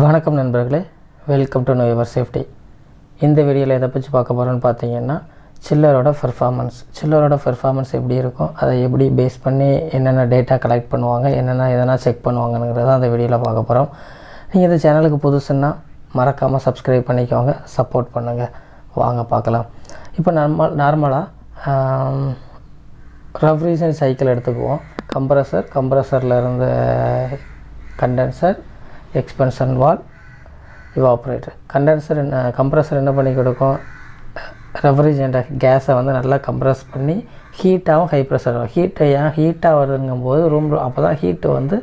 வணக்கம் நண்பர்களே, welcome to know your safety. இந்த வீடியோவில் எதை பற்றி பார்க்க போகிறோன்னு பார்த்தீங்கன்னா, சில்லரோட பெர்ஃபார்மன்ஸ் எப்படி இருக்கும், அதை எப்படி பேஸ் பண்ணி என்னென்ன டேட்டா கலெக்ட் பண்ணுவாங்க, எதனா செக் பண்ணுவாங்கங்கிறத அந்த வீடியோவில் பார்க்க போகிறோம். நீங்கள் இந்த சேனலுக்கு புதுசுன்னா மறக்காமல் சப்ஸ்கிரைப் பண்ணிக்கோங்க, சப்போர்ட் பண்ணுங்கள். வாங்க பார்க்கலாம். இப்போ நார்மலாக ரஃப் ரீசன் சைக்கிள் எடுத்துக்குவோம். கம்ப்ரஸரில் இருந்து கண்டென்சர், எக்ஸ்பென்ஷன் வால், இவாப்ரேட்டர். கம்ப்ரஸர் என்ன பண்ணி கொடுக்கும், ரெஃப்ரிஜரண்ட் கேஸை வந்து நல்லா கம்ப்ரஸ் பண்ணி ஹீட்டாகவும் ஹை ப்ரெஷர் ஹீட்டாக வருதுங்கும்போது அப்போ தான் ஹீட்டு வந்து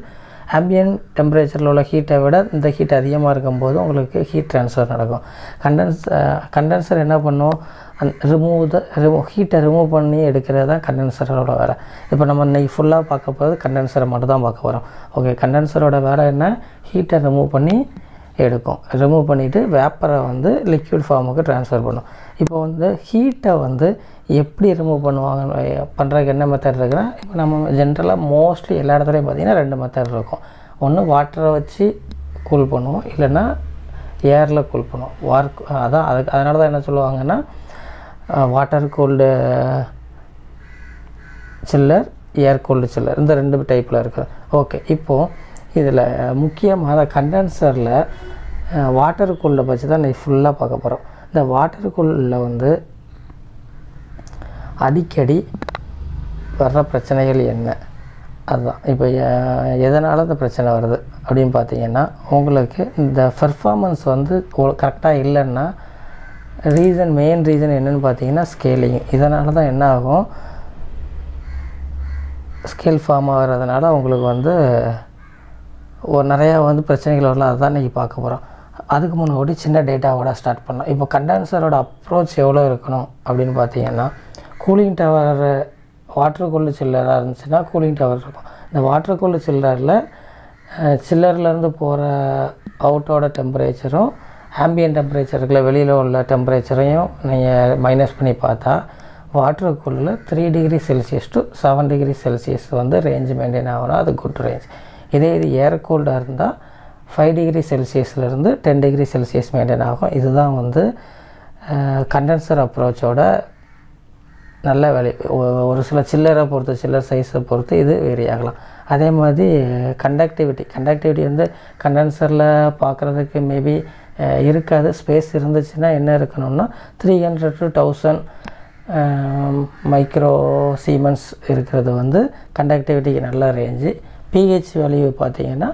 ஆம்பியன்ட் டெம்பரேச்சரில் உள்ள ஹீட்டை விட இந்த ஹீட் அதிகமாக இருக்கும்போது உங்களுக்கு ஹீட் ட்ரான்ஸ்ஃபர் நடக்கும். கண்டென்சர் என்ன பண்ணும், ஹீட்டை ரிமூவ் பண்ணி எடுக்கிறது தான் கண்டென்சரோட வேலை. இப்போ நம்ம இன்னைக்கு ஃபுல்லாக பார்க்க போகிறது கண்டென்சரை மட்டும் தான் பார்க்க போகிறோம். ஓகே, கண்டென்சரோட வேலை என்ன, ஹீட்டை ரிமூவ் பண்ணி ரிமூவ் பண்ணிவிட்டு வேப்பரை வந்து லிக்விட் ஃபார்முக்கு ட்ரான்ஸ்ஃபர் பண்ணும். இப்போ வந்து ஹீட்டை வந்து எப்படி ரிமூவ் பண்ணுறதுக்கு என்ன மெத்தட் இருக்குன்னா, இப்போ நம்ம ஜென்ரலாக மோஸ்ட்லி எல்லா இடத்துலையும் பார்த்திங்கன்னா 2 மெத்தட் இருக்கும். ஒன்று வாட்டரை வச்சு கூல் பண்ணுவோம், இல்லைன்னா ஏரில் கூல் பண்ணுவோம். அதனால தான் என்ன சொல்லுவாங்கன்னா, வாட்டர் கூல்டு சில்லர், ஏர் கூல்டு சில்லர், இந்த 2 டைப்பில் இருக்குது. ஓகே, இப்போது இதில் முக்கியமாக கண்டென்சரில் வாட்டர் கூலில் பற்றி தான் இன்றைக்கி ஃபுல்லாக பார்க்க போகிறோம். இந்த வாட்டர் கூலில் வந்து அடிக்கடி வர்ற பிரச்சனைகள் என்ன, அதுதான். இப்போ எதனால் இந்த பிரச்சனை வருது அப்படின்னு பார்த்தீங்கன்னா, உங்களுக்கு இந்த பெர்ஃபார்மன்ஸ் வந்து கரெக்டாக இல்லைன்னா மெயின் ரீசன் என்னென்னு பார்த்தீங்கன்னா ஸ்கேலிங். இதனால தான் என்ன ஆகும், ஸ்கேல் ஃபார்ம் ஆகிறதுனால உங்களுக்கு வந்து நிறையா வந்து பிரச்சனைகள் வரலாம். அதுதான் இன்றைக்கி பார்க்க போகிறோம். அதுக்கு முன்னாடி சின்ன டேட்டாவோட ஸ்டார்ட் பண்ணோம். இப்போ கண்டென்சரோட அப்ரோச் எவ்வளோ இருக்கணும் அப்படின்னு பார்த்தீங்கன்னா, கூலிங் டவர் வாட்டர் கூல்டு சில்லராக இருந்துச்சுன்னா கூலிங் டவர் இருக்கும். இந்த வாட்டர் கூல்டு சில்லர்லேருந்து போகிற அவுட்டோட டெம்பரேச்சரும் ஆம்பியன்ட் டெம்பரேச்சருக்குள்ள வெளியில் உள்ள டெம்பரேச்சரையும் நீங்கள் மைனஸ் பண்ணி பார்த்தா வாட்டர் கூலில் 3 degree celsius to 7 degree celsius வந்து ரேஞ்ச் மெயின்டைன் ஆகணும். அது குட் ரேஞ்ச். இது ஏர் கூல்டாக இருந்தால் 5 டிகிரி செல்சியஸ்லேருந்து 10 டிகிரி செல்சியஸ் மெயின்டைன் ஆகும். இதுதான் வந்து கண்டென்சர் அப்ரோச்சோட நல்ல வேலை. ஒரு சில சில்லர் சைஸை பொறுத்து இது வேரி ஆகலாம். அதே மாதிரி கண்டக்டிவிட்டி வந்து கண்டென்சரில் பார்க்குறதுக்கு மேபி இருக்காது. ஸ்பேஸ் இருந்துச்சுன்னா என்ன இருக்கணும்னா 300 to 1000 மைக்ரோ சீமென்ஸ் இருக்கிறது வந்து கண்டக்டிவிட்டிக்கு நல்ல ரேஞ்சு. பிஹெச் வேல்யூ பார்த்திங்கன்னா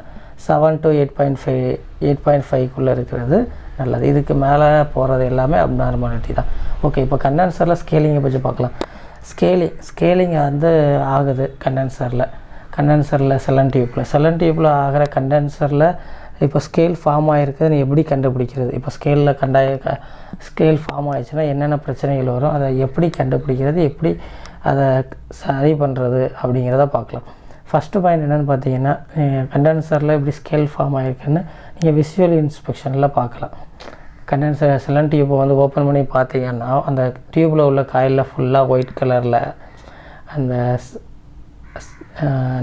7 to 8.5 இருக்கிறது நல்லது. இதுக்கு மேலே போகிறது எல்லாமே அப்நார்மாலிட்டி தான். ஓகே, இப்போ கண்டென்சரில் ஸ்கேலிங்கை பற்றி பார்க்கலாம். ஸ்கேலிங் வந்து ஆகுது கண்டென்சரில் செலன் டியூப்பில் ஆகிற கண்டென்சரில் இப்போ ஸ்கேல் ஃபார்ம் ஆகிருக்குதுன்னு எப்படி கண்டுபிடிக்கிறது, இப்போ ஸ்கேல் ஃபார்ம் ஆகிடுச்சுன்னா என்னென்ன பிரச்சனைகள் வரும், அதை எப்படி கண்டுபிடிக்கிறது, எப்படி அதை சரி பண்ணுறது அப்படிங்கிறத பார்க்கலாம். ஃபஸ்ட்டு பாயிண்ட் என்னென்னு பார்த்தீங்கன்னா, கண்டென்சரில் எப்படி ஸ்கேல் ஃபார்ம் ஆகிருக்குன்னு நீங்கள் விஷுவல் இன்ஸ்பெக்ஷனில் பார்க்கலாம். கண்டென்சர் செலன் டியூப்பை வந்து ஓப்பன் பண்ணி பார்த்தீங்கன்னா அந்த டியூப்பில் உள்ள காயிலில் ஃபுல்லாக ஒயிட் கலரில் அந்த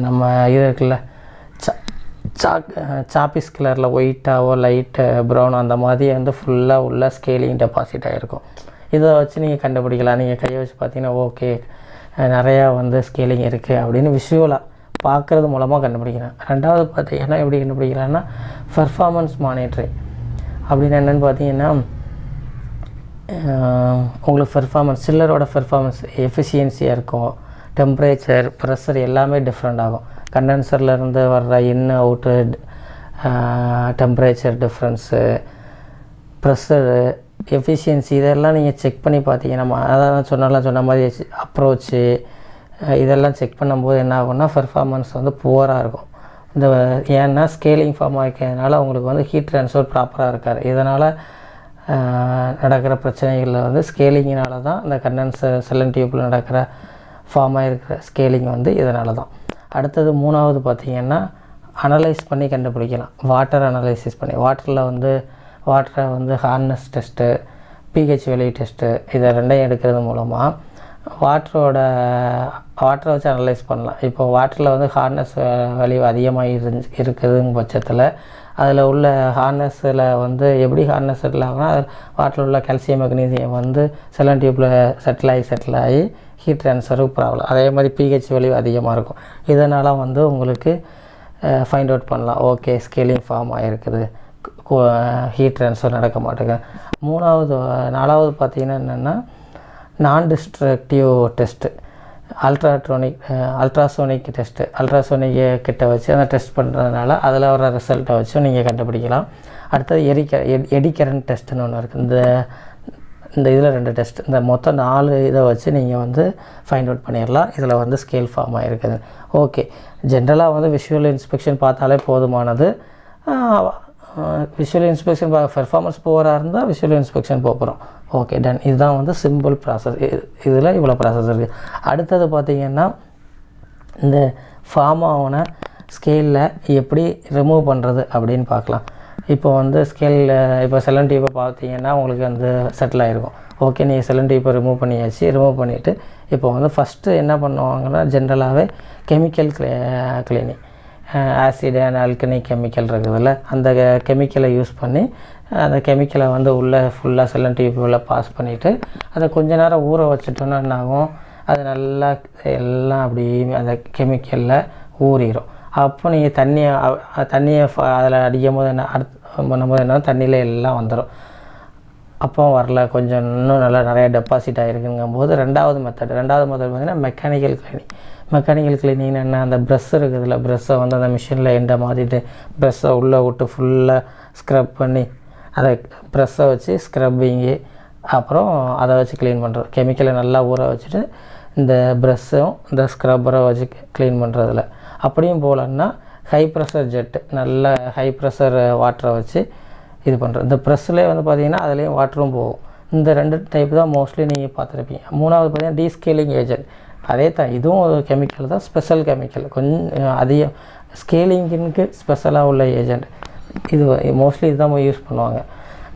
நம்ம இது இருக்குல்ல சாப்பிஸ் கலரில் ஒயிட்டாவோ லைட்டு ப்ரௌன் அந்த மாதிரி வந்து ஃபுல்லாக உள்ள ஸ்கேலிங் டெபாசிட் ஆகிருக்கும். இதை வச்சு நீங்கள் கண்டுபிடிக்கலாம். நீங்கள் கையை வச்சு பார்த்தீங்கன்னா ஓகே நிறையா வந்து ஸ்கேலிங் இருக்குது அப்படின்னு விஷுவலாக பார்க்குறது மூலமாக கண்டுபிடிக்கிறேன். ரெண்டாவது பார்த்தீங்கன்னா எப்படி கண்டுபிடிக்கலான்னா, பெர்ஃபார்மன்ஸ் மானிட்டரிங் அப்படின்னு என்னென்னு பார்த்தீங்கன்னா, உங்களுக்கு சில்லரோட பெர்ஃபார்மன்ஸ் எஃபிஷியன்சியாக இருக்கும். டெம்பரேச்சர், ப்ரெஷர் எல்லாமே டிஃப்ரெண்ட் ஆகும். கண்டென்சர்லேருந்து வர்ற out temperature difference, pressure, efficiency இதெல்லாம் நீங்கள் செக் பண்ணி பார்த்தீங்கன்னா, அதான் சொன்ன மாதிரி அப்ரோச்சு இதெல்லாம் செக் பண்ணும்போது என்ன ஆகும்னா பெர்ஃபார்மன்ஸ் வந்து புவராக இருக்கும். ஏன்னா ஸ்கேலிங் ஃபார்ம் ஆகிக்கிறதுனால உங்களுக்கு வந்து ஹீட் ட்ரான்ஸ்ஃபர் ப்ராப்பராக இருக்காது. இதனால் நடக்கிற பிரச்சனைகளில் வந்து ஸ்கேலிங்கினால தான் இந்த கண்டென்சர் செலன் டியூப்பில் நடக்கிற ஃபார்ம் ஆகிருக்கிற ஸ்கேலிங் வந்து இதனால தான். அடுத்தது 3வது பார்த்திங்கன்னா, அனலைஸ் பண்ணி கண்டுபிடிக்கலாம். வாட்டர் அனலைசிஸ் பண்ணி வாட்டரை வந்து hardness test, pH value test இதை 2 எடுக்கிறது மூலமாக வாட்டரை வச்சு அனலைஸ் பண்ணலாம். இப்போ வாட்டரில் வந்து ஹார்ட்னஸ் வேல்யூ அதிகமாக இருக்குதுங்க பட்சத்தில் அதில் உள்ள ஹார்னஸில் வந்து எப்படி ஹார்னஸ் செட்டில் ஆகுனா வாட்டரில் உள்ள கால்சியம் மெக்னீசியம் வந்து செல்லன் டியூப்பில் செட்டில் ஆகி ஹீட் ட்ரான்ஸ்ஃபருக்கு ப்ராப்ளம். அதே மாதிரி பிஹெச் வேல்யூ அதிகமாக இருக்கும். இதனால் வந்து உங்களுக்கு ஃபைண்ட் அவுட் பண்ணலாம். ஓகே, ஸ்கேலிங் ஃபார்ம் ஆகிருக்குது, ஹீட் ட்ரான்ஸ்ஃபர் நடக்க மாட்டேங்க. நாலாவது பார்த்திங்கன்னா என்னென்னா நான் destructive test, ultrasonic test. Ultrasonic கிட்ட வச்சு அந்த டெஸ்ட் பண்ணுறதுனால அதில் வர ரிசல்ட்டை வச்சும் நீங்கள் கண்டுபிடிக்கலாம். அடுத்தது எடி கரண்ட் டெஸ்ட்டுன்னு ஒன்று இருக்குது. இந்த இதில் 2 டெஸ்ட், இந்த மொத்தம் 4 இதை வச்சு நீங்கள் வந்து ஃபைண்ட் அவுட் பண்ணிடலாம் இதில் வந்து ஸ்கேல் ஃபார்ம் ஆகிருக்குது. ஓகே, ஜென்ரலாக வந்து விஷுவல் இன்ஸ்பெக்ஷன் பார்த்தாலே போதுமானது. விஷுவல் இன்ஸ்பெக்ஷன் பெர்ஃபார்மன்ஸ் போராக இருந்தால் விஷுவல் இன்ஸ்பெக்ஷன் போகிறோம். Okay, done. இதுதான் வந்து சிம்பிள் ப்ராசஸ். இதில் இவ்வளோ ப்ராசஸ் இருக்குது. அடுத்தது பார்த்திங்கன்னா இந்த ஃபார்ம் ஆன ஸ்கேலில் எப்படி ரிமூவ் பண்ணுறது அப்படின்னு பார்க்கலாம். இப்போ வந்து ஸ்கேலில் இப்போ செல்லன் டியூப்பை பார்த்தீங்கன்னா உங்களுக்கு வந்து செட்டில் ஆகிருக்கும். ஓகே, நீங்கள் செல்லன் டியூப்பை ரிமூவ் பண்ணியாச்சு. ரிமூவ் பண்ணிவிட்டு இப்போ வந்து ஃபஸ்ட்டு என்ன பண்ணுவாங்கன்னா ஜென்ரலாகவே கெமிக்கல் க்ளீனிங், ஆசிட் அண்ட் ஆல்கனி கெமிக்கல் இருக்குதுல்ல, அந்த கெமிக்கலை யூஸ் பண்ணி அந்த கெமிக்கலை வந்து உள்ளே ஃபுல்லாக செல்லன் டியூப்பில் பாஸ் பண்ணிவிட்டு அதை கொஞ்ச நேரம் ஊற வச்சுட்டோன்னா என்ன ஆகும், அது நல்லா எல்லாம் அப்படி அந்த கெமிக்கலில் ஊறிடும். அப்போ நீங்கள் தண்ணியை அதில் அடிக்கும் போது பண்ணும்போது என்ன தண்ணியில் எல்லாம் வந்துடும். அப்போ வரல, கொஞ்சம் இன்னும் நல்லா நிறையா டெபாசிட் ஆகிருக்குங்கும் போது ரெண்டாவது மெத்தட் பார்த்திங்கன்னா மெக்கானிக்கல் க்ளீனிங் என்ன, அந்த ப்ரெஷ் இருக்குதுல்ல, ப்ரெஷ்ஷை வந்து அந்த மிஷினில் எண்டை மாற்றிட்டு ப்ரெஷ்ஷை உள்ளே விட்டு ஃபுல்லாக ஸ்க்ரப் பண்ணி அதை ப்ரெஷ்ஷை வச்சு ஸ்க்ரப்பிங்கு, அப்புறம் அதை வச்சு க்ளீன் பண்ணுறது. கெமிக்கலை நல்லா ஊற வச்சுட்டு இந்த ப்ரெஷ்ஷும் இந்த ஸ்க்ரப்பரை வச்சு க்ளீன் பண்ணுறதில்ல. அப்படியும் போகலன்னா ஹை ப்ரெஷர் ஜெட்டு, நல்ல ஹை ப்ரெஷர் வாட்டரை வச்சு இது பண்ணுறது. இந்த ப்ரெஷ்லேயே வந்து பார்த்திங்கன்னா அதுலேயும் வாட்டரும் போகும். இந்த 2 டைப் தான் மோஸ்ட்லி நீங்கள் பார்த்துருப்பீங்க. மூணாவது பார்த்திங்கன்னா டீஸ்கேலிங் ஏஜென்ட், அதே தான், இதுவும் ஒரு கெமிக்கல் தான், ஸ்பெஷல் கெமிக்கல், கொஞ்சம் அதிகம் ஸ்கேலிங்க்கு ஸ்பெஷலாக உள்ள ஏஜென்ட். இது மோஸ்ட்லி இதுதான் யூஸ் பண்ணுவாங்க,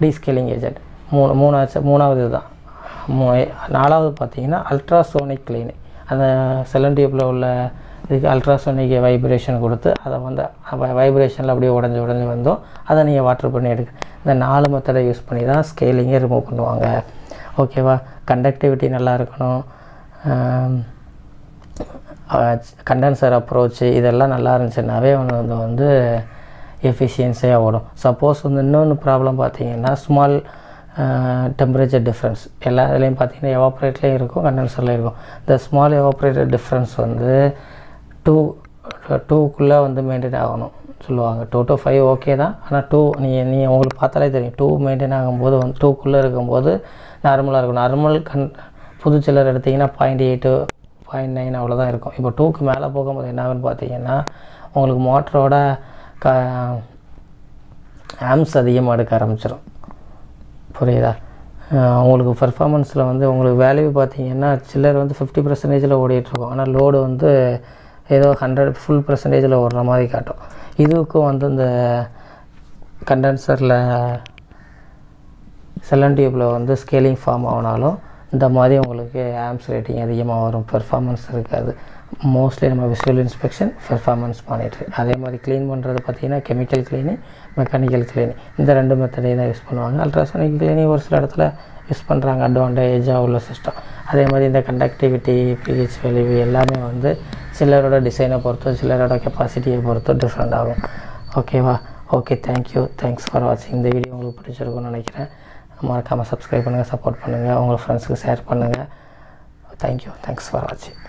டீஸ்கேலிங் ஏஜென்ட். மூணாவது இதுதான். நாலாவது பார்த்திங்கன்னா அல்ட்ராசோனிக் க்ளீனிங். அந்த செல்லன் டியூப்பில் உள்ள இதுக்கு அல்ட்ராசோனிக் வைப்ரேஷன் கொடுத்து அதை வந்து வைப்ரேஷனில் அப்படியே உடஞ்சி வந்தோம், அதை நீங்கள் வாட்டர் பண்ணி எடுக்க. இந்த 4 மெத்தடை யூஸ் பண்ணி தான் ஸ்கேலிங்கே ரிமூவ் பண்ணுவாங்க. ஓகேவா? கண்டக்டிவிட்டி நல்லா இருக்கணும், கண்டென்சர் அப்ரோச்சு இதெல்லாம் நல்லா இருந்துச்சுன்னாவே வந்து எஃபிஷியன்சியாக ஓடும். சப்போஸ் வந்து இன்னொன்று ப்ராப்ளம் பார்த்திங்கன்னா ஸ்மால் டெம்பரேச்சர் டிஃப்ரென்ஸ் எல்லா இதுலேயும் பார்த்திங்கன்னா எவாப்ரேட்லேயும் இருக்கும், கண்டென்சர்லேயும் இருக்கும். இந்த ஸ்மால் எவாப்ரேட்டர் டிஃப்ரென்ஸ் வந்து 2க்குள்ளே வந்து மெயின்டைன் ஆகணும் சொல்லுவாங்க. 2 to 5 ஓகே தான், ஆனால் 2 நீங்கள் உங்களுக்கு பார்த்தாலே தெரியும், 2 மெயின்டைன் ஆகும்போது வந்து 2க்குள்ளே இருக்கும்போது நார்மலாக இருக்கும். நார்மல் புது சில்லர் எடுத்திங்கன்னா 0.8 0.9 அவ்வளோதான் இருக்கும். இப்போ 2க்கு மேலே போகும்போது என்ன ஆகுன்னு பார்த்தீங்கன்னா உங்களுக்கு மோட்டரோட ஆம்ஸ் அதிகமாக எடுக்க ஆரம்பிச்சிடும். புரியுதா? உங்களுக்கு பர்ஃபார்மன்ஸில் வந்து உங்களுக்கு வேல்யூ பார்த்திங்கன்னா சில்லர் வந்து 50% ஓடிட்டுருக்கும், ஆனால் லோடு வந்து ஏதோ 100 ஃபுல் % ஓடுற மாதிரி காட்டும். இதுக்கும் வந்து இந்த கண்டென்சரில் செல்லன் டியூப்பில் வந்து ஸ்கேலிங் ஃபார்ம் ஆகினாலும் இந்த மாதிரி உங்களுக்கு ஆம்ஸ் ரேட்டிங் அதிகமாக வரும், பெர்ஃபார்மன்ஸ் இருக்காது. மோஸ்ட்லி நம்ம விஷுவல் இன்ஸ்பெக்ஷன், பெர்ஃபார்மன்ஸ் மானிட்டர். அதே மாதிரி க்ளீன் பண்ணுறது பார்த்திங்கன்னா கெமிக்கல் க்ளீனிங், மெக்கானிக்கல் க்ளீனிங், இந்த 2 மெத்தடையும் தான் யூஸ் பண்ணுவாங்க. அல்ட்ராசோனிக் க்ளீனிங் ஒரு சில இடத்துல யூஸ் பண்ணுறாங்க, அட்வான்டேஜாக உள்ள சிஸ்டம். அதே மாதிரி இந்த கண்டக்டிவிட்டி, பிஹெச் வேல்யூ எல்லாமே வந்து சிலரோட டிசைனை பொறுத்தோ சிலரோட கெப்பாசிட்டியை பொறுத்தோ டிஃப்ரெண்ட் ஆகும். ஓகேவா? ஓகே, தேங்க்ஸ் ஃபார் வாட்சிங். இந்த வீடியோ உங்களுக்கு பிடிச்சிருக்குன்னு நினைக்கிறேன். மறக்காமல் சப்ஸ்கிரைப் பண்ணுங்கள், சப்போர்ட் பண்ணுங்கள், உங்கள் ஃப்ரெண்ட்ஸுக்கு ஷேர் பண்ணுங்கள். தேங்க்ஸ் ஃபார் வாட்சிங்.